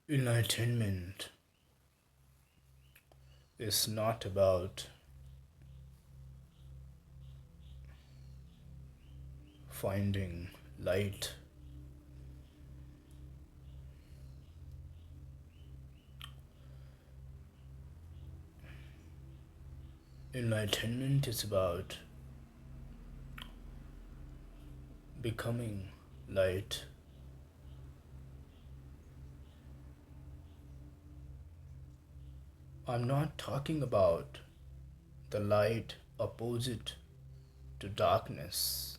Enlightenment is not about finding light. Enlightenment is about becoming light. I'm not talking about the light opposite to darkness.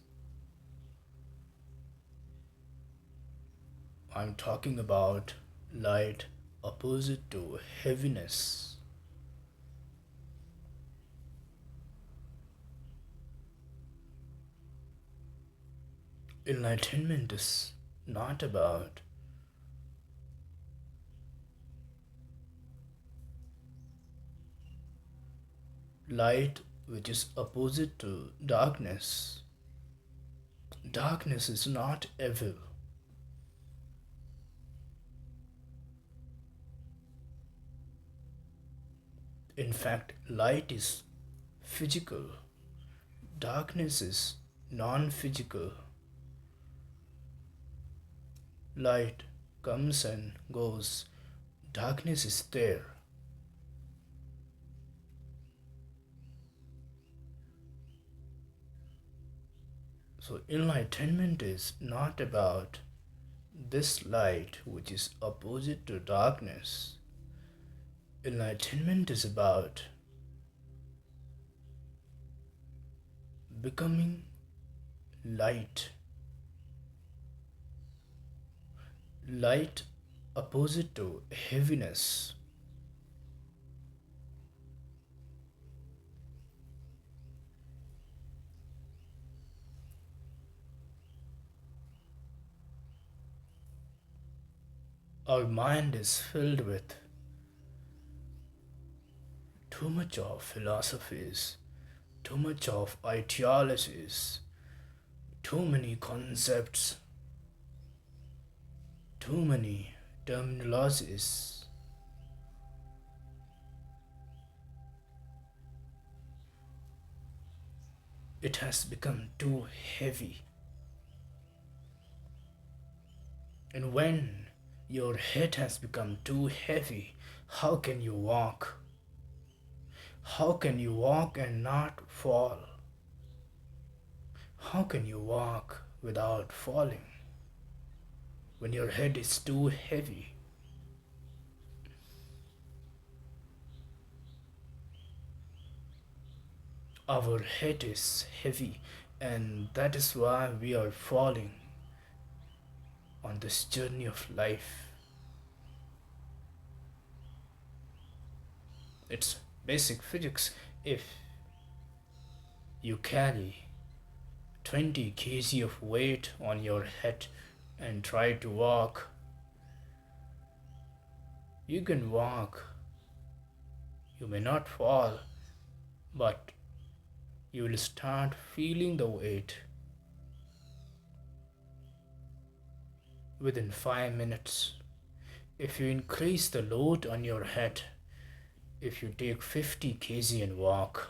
I'm talking about light opposite to heaviness. Enlightenment is not about light which is opposite to darkness. Darkness is not evil. In fact, light is physical, darkness is non physical. Light comes and goes, darkness is there. So, enlightenment is not about this light which is opposite to darkness. Enlightenment is about becoming light. Light opposite to heaviness. Our mind is filled with too much of philosophies, too much of ideologies, too many concepts, too many terminologies. It has become too heavy. And when your head has become too heavy, how can you walk? How can you walk and not fall? How can you walk without falling when your head is too heavy? Our head is heavy, and that is why we are falling on this journey of life. It's basic physics. If you carry 20 kg of weight on your head and try to walk, you can walk. You may not fall, but you will start feeling the weight within 5 minutes. If you increase the load on your head, if you take 50 kg and walk,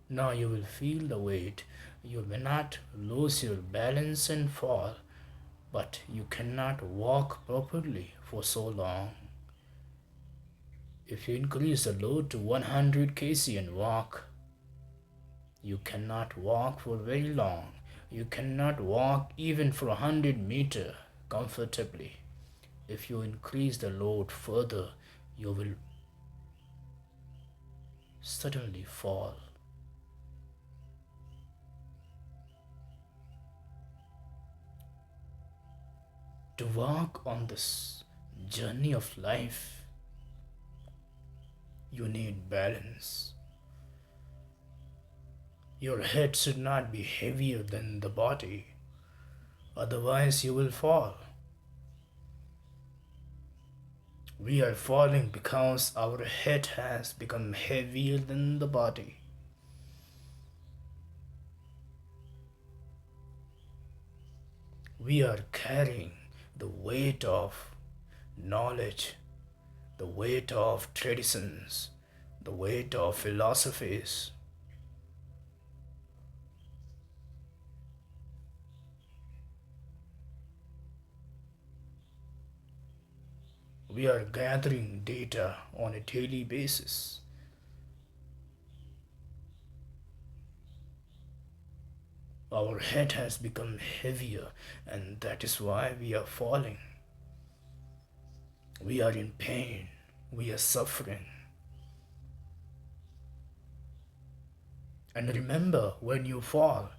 now you will feel the weight. You may not lose your balance and fall, but you cannot walk properly for so long. If you increase the load to 100 kg and walk, you cannot walk for very long. You cannot walk even for 100 meters comfortably. If you increase the load further, you will suddenly fall. To walk on this journey of life, you need balance. Your head should not be heavier than the body, otherwise you will fall. We are falling because our head has become heavier than the body. We are carrying the weight of knowledge, the weight of traditions, the weight of philosophies. We are gathering data on a daily basis. Our head has become heavier, and that is why we are falling. We are in pain. We are suffering. And remember, when you fall,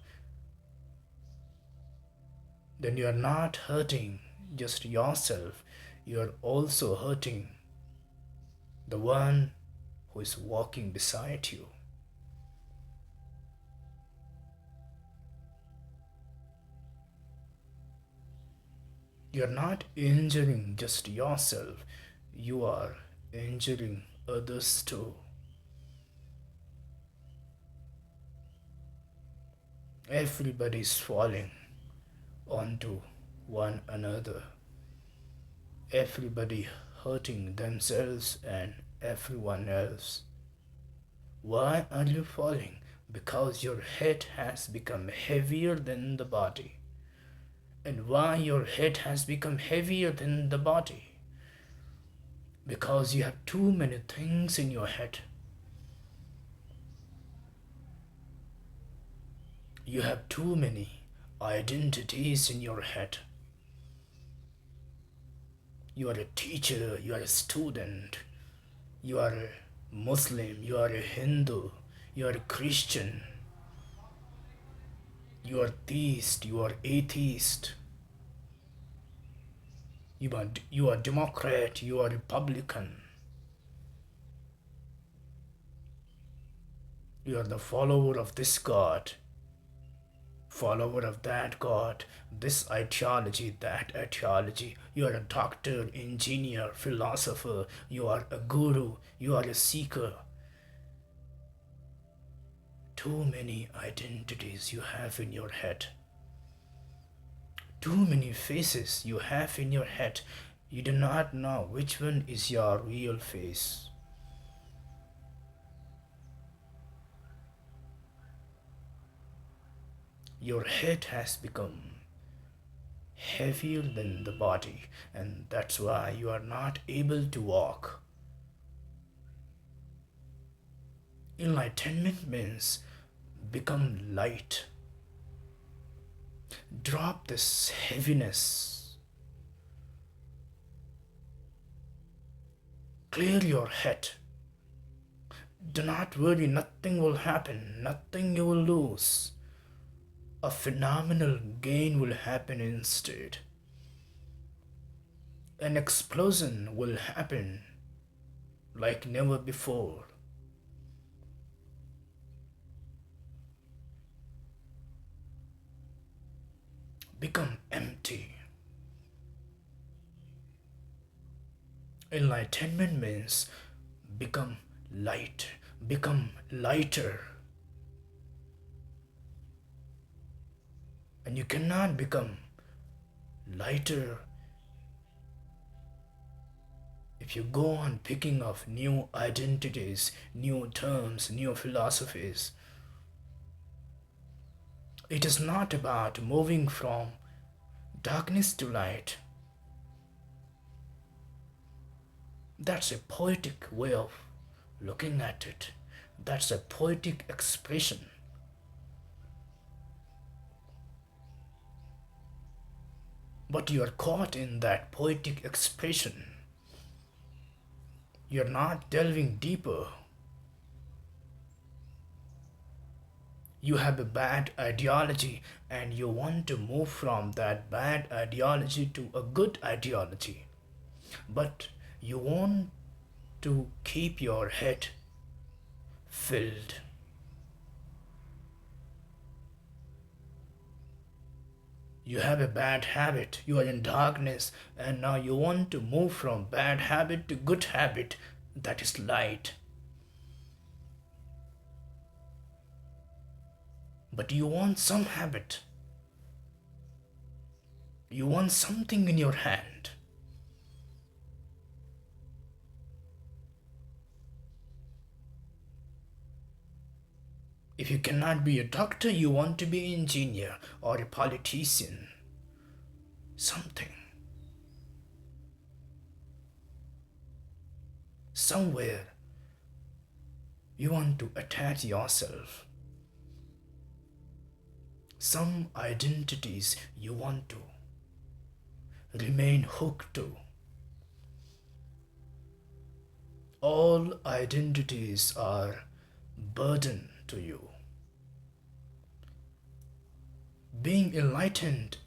then you are not hurting just yourself, you are also hurting the one who is walking beside you. You are not injuring just yourself, you are injuring others too. Everybody is falling onto one another. Everybody hurting themselves and everyone else. Why are you falling? Because your head has become heavier than the body. And why your head has become heavier than the body? Because you have too many things in your head. You have too many identities in your head. You are a teacher, you are a student, you are a Muslim, you are a Hindu, you are a Christian, you are theist, you are atheist, you are Democrat, you are Republican, you are the follower of this God, follower of that God, this ideology, that ideology. You are a doctor, engineer, philosopher, you are a guru, you are a seeker. Too many identities you have in your head. Too many faces you have in your head. You do not know which one is your real face. Your head has become heavier than the body, and that's why you are not able to walk. Enlightenment means become light. Drop this heaviness. Clear your head. Do not worry, nothing will happen, nothing you will lose. A phenomenal gain will happen instead. An explosion will happen like never before. Become empty. Enlightenment means become light, become lighter. And you cannot become lighter if you go on picking up new identities, new terms, new philosophies. It is not about moving from darkness to light. That's a poetic way of looking at it. That's a poetic expression. But you are caught in that poetic expression. You're not delving deeper. You have a bad ideology and you want to move from that bad ideology to a good ideology. But you want to keep your head filled. You have a bad habit, you are in darkness, and now you want to move from bad habit to good habit, that is light. But you want some habit. You want something in your hand. If you cannot be a doctor, you want to be an engineer or a politician. Something. Somewhere you want to attach yourself. Some identities you want to remain hooked to. All identities are burden to you. Being enlightened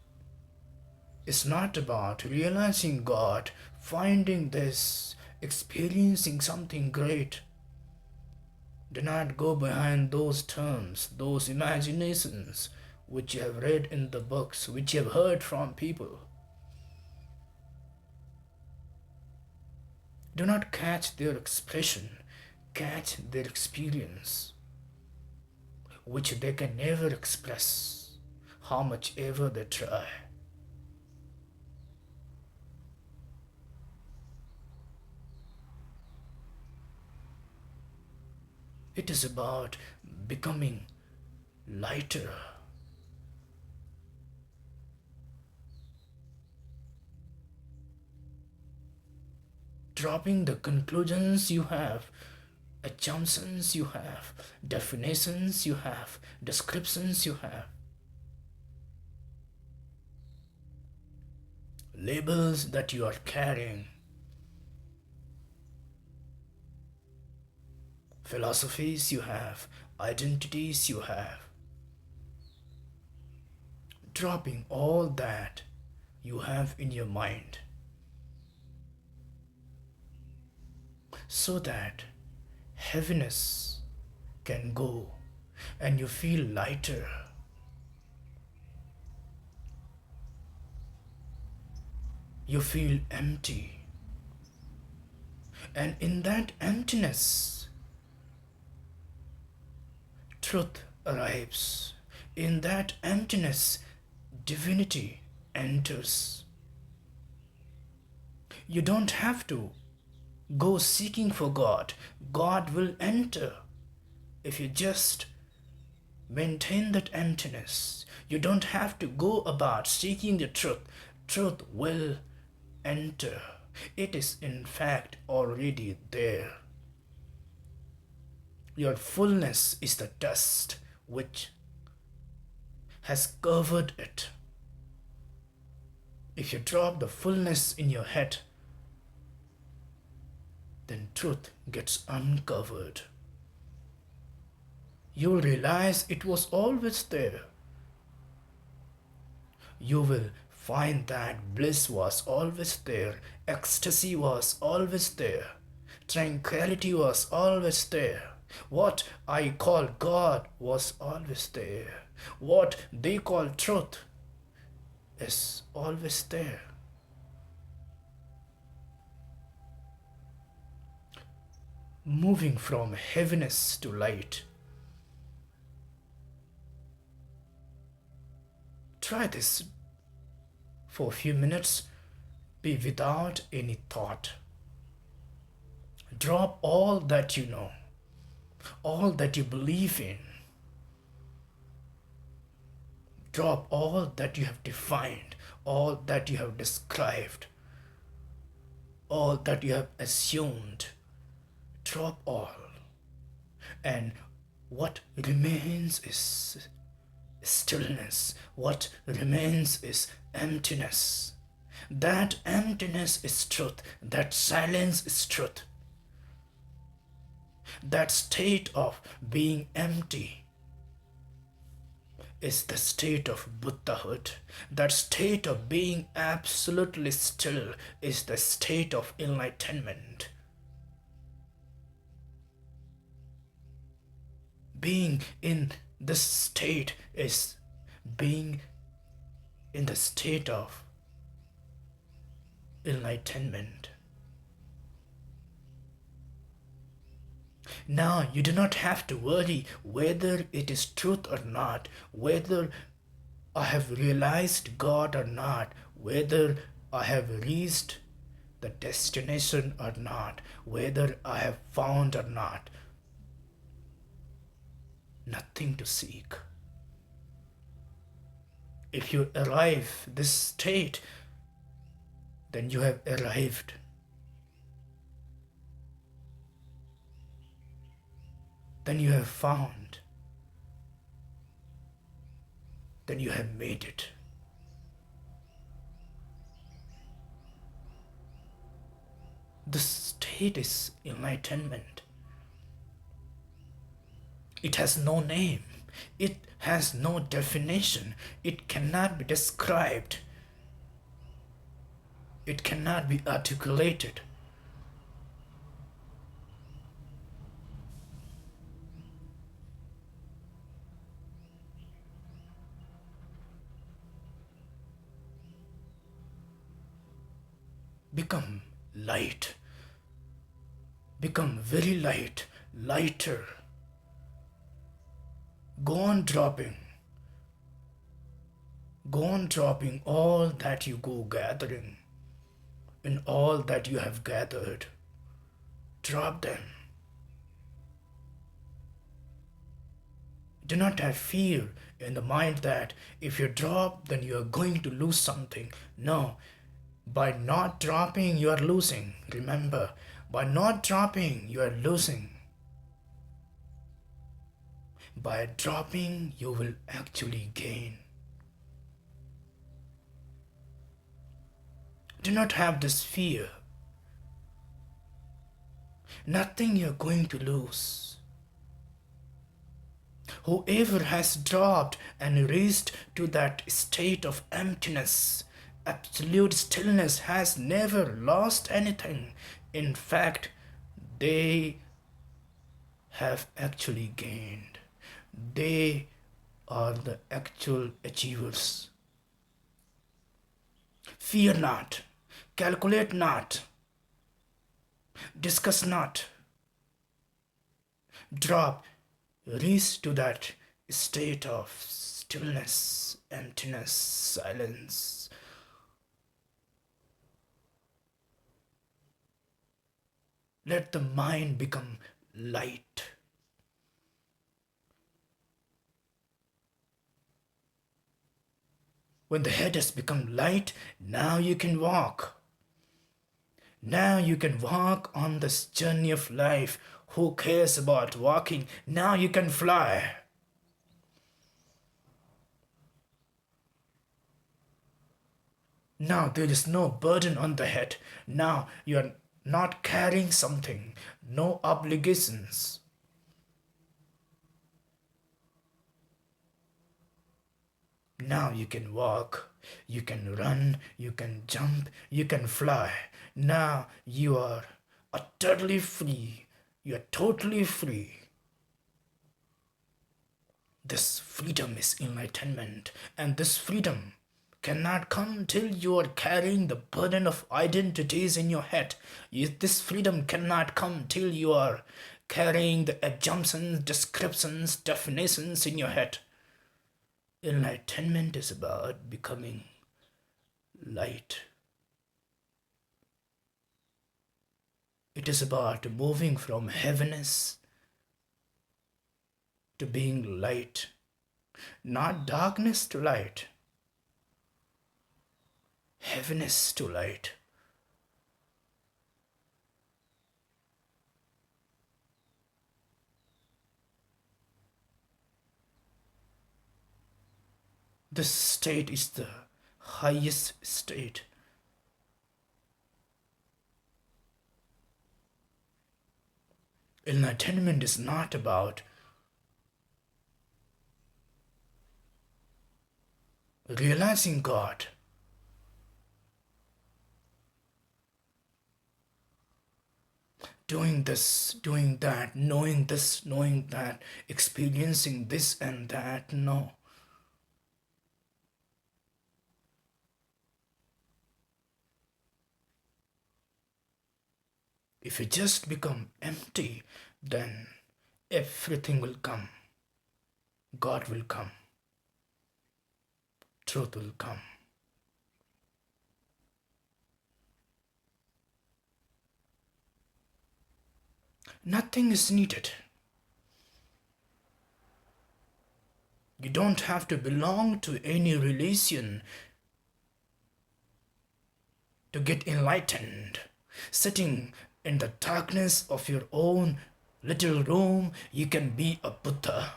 is not about realizing God, finding this, experiencing something great. Do not go behind those terms, those imaginations which you have read in the books, which you have heard from people. Do not catch their expression, catch their experience, which they can never express, how much ever they try. It is about becoming lighter. Dropping the conclusions you have, assumptions you have, definitions you have, descriptions you have, labels that you are carrying, philosophies you have, identities you have. Dropping all that you have in your mind, so that heaviness can go and you feel lighter. You feel empty. And in that emptiness, truth arrives. In that emptiness, divinity enters. You don't have to go seeking for God. God will enter if you just maintain that emptiness. You don't have to go about seeking the truth. Truth will enter. It is in fact already there. Your fullness is the dust which has covered it. If you drop the fullness in your head, then truth gets uncovered. You'll realize it was always there. You will find that bliss was always there, ecstasy was always there, tranquility was always there. What I call God was always there. What they call truth is always there. Moving from heaviness to light. Try this for a few minutes. Be without any thought. Drop all that you know, all that you believe in. Drop all that you have defined, all that you have described, all that you have assumed. Drop all. And what remains is stillness. What remains is emptiness. That emptiness is truth. That silence is truth. That state of being empty is the state of Buddhahood. That state of being absolutely still is the state of enlightenment. Being in this state is being in the state of enlightenment. Now you do not have to worry whether it is truth or not, whether I have realized God or not, whether I have reached the destination or not, whether I have found or not. Nothing to seek. If you arrive this state, then you have arrived. Then you have found. Then you have made it. This state is enlightenment. It has no name. It has no definition. It cannot be described. It cannot be articulated. Become light. Become very light, lighter. Go on dropping. Go on dropping all that you go gathering. In all that you have gathered, drop them. Do not have fear in the mind that if you drop, then you are going to lose something. No, by not dropping, you are losing. Remember, by not dropping, you are losing. By dropping, you will actually gain. Do not have this fear. Nothing you're going to lose. Whoever has dropped and reached to that state of emptiness, absolute stillness, has never lost anything. In fact, they have actually gained. They are the actual achievers. Fear not. Calculate not. Discuss not. Drop. Reach to that state of stillness, emptiness, silence. Let the mind become light. When the head has become light, now you can walk. Now you can walk on this journey of life. Who cares about walking? Now you can fly. Now there is no burden on the head. Now you are not carrying something. No obligations. Now you can walk, you can run, you can jump, you can fly. Now you are utterly free. You are totally free. This freedom is enlightenment, and this freedom cannot come till you are carrying the burden of identities in your head. This freedom cannot come till you are carrying the assumptions, descriptions, definitions in your head. Enlightenment is about becoming light. It is about moving from heaviness to being light, not darkness to light, heaviness to light. This state is the highest state. Enlightenment is not about realizing God. Doing this, doing that, knowing this, knowing that, experiencing this and that. No. If you just become empty, then everything will come. God will come. Truth will come. Nothing is needed. You don't have to belong to any religion to get enlightened. Sitting in the darkness of your own little room, you can be a Buddha.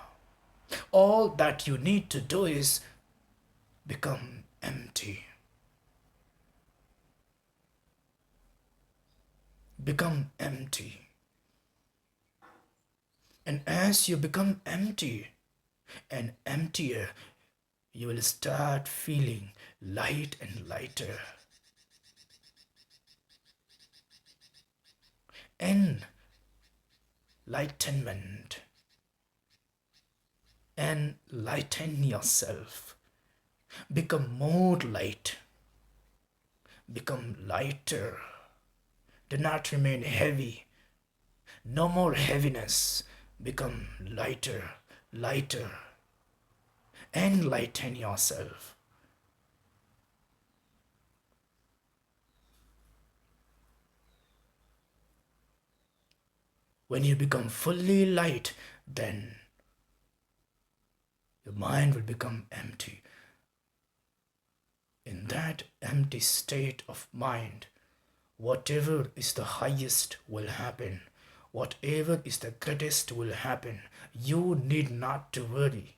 All that you need to do is become empty. Become empty. And as you become empty and emptier, you will start feeling light and lighter. Enlightenment. Enlighten yourself. Become more light. Become lighter. Do not remain heavy. No more heaviness. Become lighter, lighter. Enlighten yourself. When you become fully light, then your mind will become empty. In that empty state of mind, whatever is the highest will happen. Whatever is the greatest will happen. You need not to worry.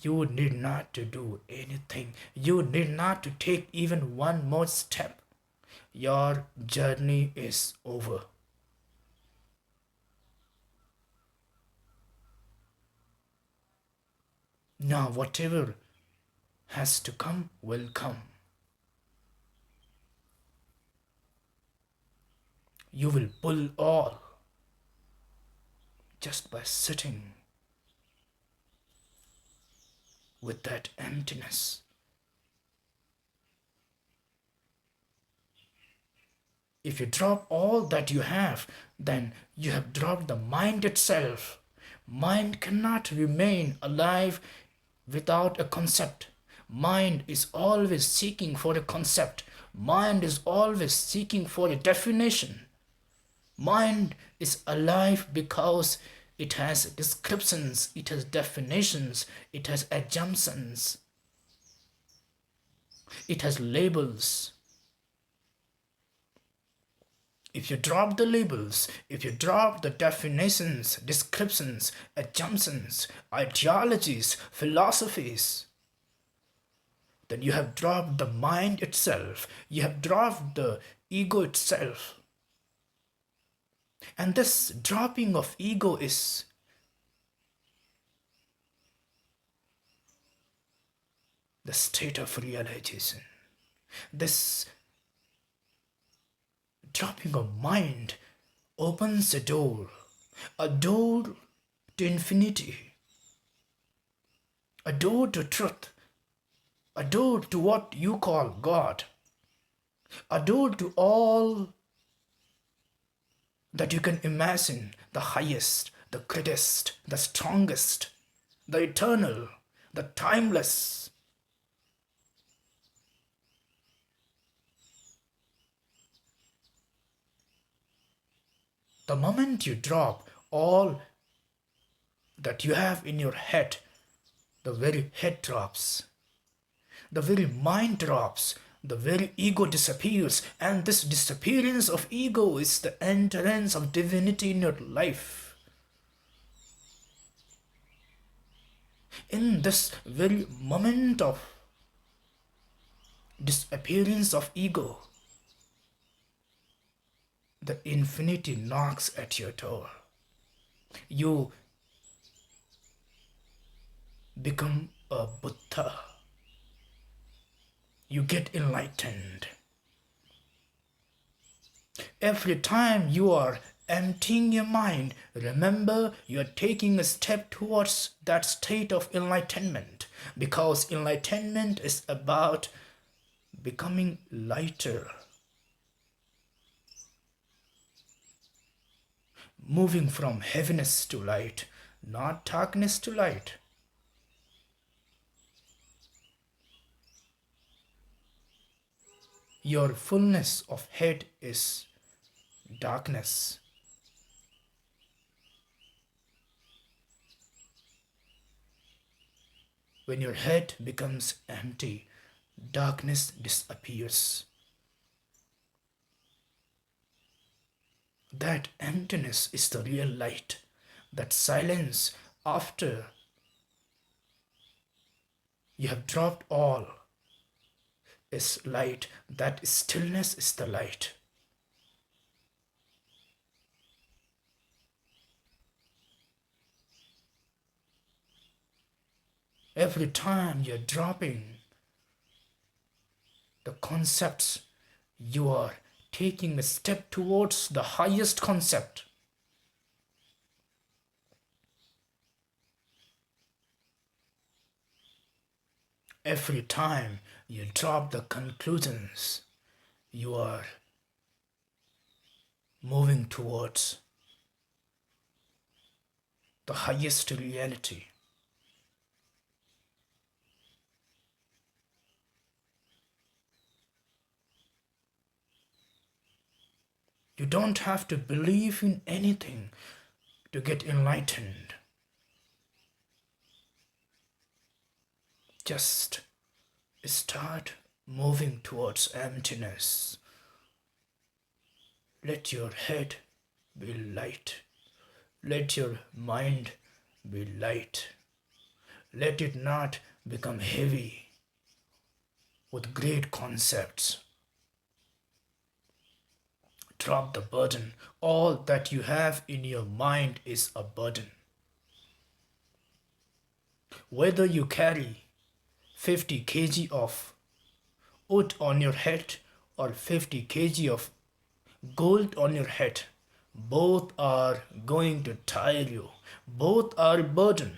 You need not to do anything. You need not to take even one more step. Your journey is over. Now whatever has to come will come. You will pull all just by sitting with that emptiness. If you drop all that you have, then you have dropped the mind itself. Mind cannot remain alive without a concept. Mind is always seeking for a concept. Mind is always seeking for a definition. Mind is alive because it has descriptions, it has definitions, it has assumptions, it has labels. If you drop the labels, if you drop the definitions, descriptions, assumptions, ideologies, philosophies, then you have dropped the mind itself, you have dropped the ego itself. And this dropping of ego is the state of realization. This dropping of mind opens a door to infinity, a door to truth, a door to what you call God, a door to all that you can imagine, the highest, the greatest, the strongest, the eternal, the timeless. The moment you drop all that you have in your head, the very head drops, the very mind drops, the very ego disappears, and this disappearance of ego is the entrance of divinity in your life. In this very moment of disappearance of ego, the infinity knocks at your door. You become a Buddha. You get enlightened. Every time you are emptying your mind, remember you are taking a step towards that state of enlightenment, because enlightenment is about becoming lighter, moving from heaviness to light, not darkness to light. Your fullness of head is darkness. When your head becomes empty, darkness disappears. That emptiness is the real light. That silence after you have dropped all is light. That stillness is the light. Every time you're dropping the concepts, you are taking a step towards the highest concept. Every time you drop the conclusions, you are moving towards the highest reality. You don't have to believe in anything to get enlightened. Just start moving towards emptiness. Let your head be light. Let your mind be light. Let it not become heavy with great concepts. Drop the burden. All that you have in your mind is a burden. Whether you carry 50 kg of wood on your head or 50 kg of gold on your head, both are going to tire you. Both are a burden.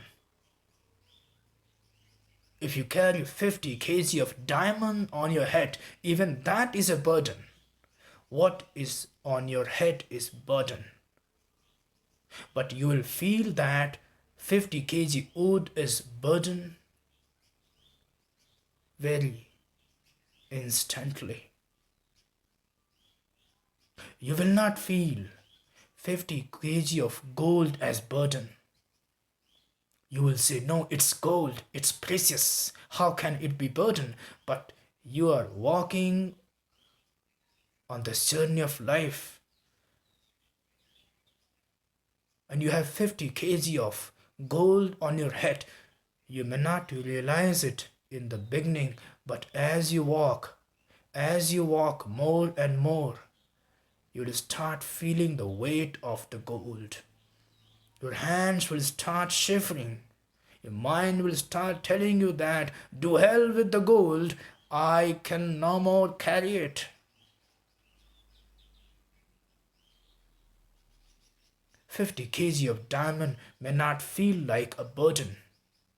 If you carry 50 kg of diamond on your head, even that is a burden. What is on your head is burden. But you will feel that 50 kg wood is burden very instantly. You will not feel 50 kg of gold as burden. You will say, no, it's gold, it's precious. How can it be burden? But you are walking on this journey of life and you have 50 kg of gold on your head. You may not realize it in the beginning, but as you walk more and more, you will start feeling the weight of the gold. Your hands will start shivering. Your mind will start telling you that, do hell with the gold, I can no more carry it. 50 kg of diamond may not feel like a burden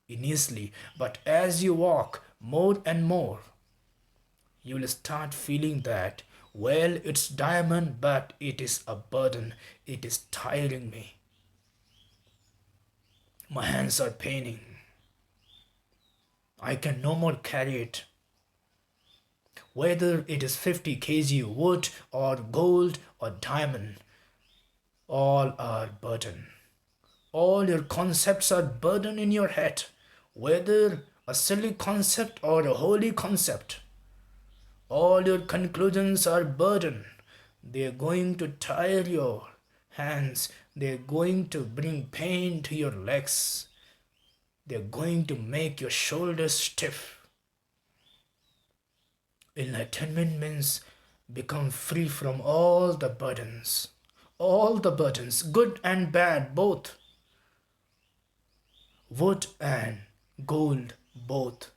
initially, but as you walk more and more, you will start feeling that, well, it's diamond, but it is a burden. It is tiring me. My hands are paining. I can no more carry it. Whether it is 50 kg wood or gold or diamond, all are burden. All your concepts are burden in your head, whether a silly concept or a holy concept. All your conclusions are burden. They are going to tire your hands. They are going to bring pain to your legs. They are going to make your shoulders stiff. Enlightenment means become free from all the burdens. All the burdens, good and bad, both. Wood and gold, both.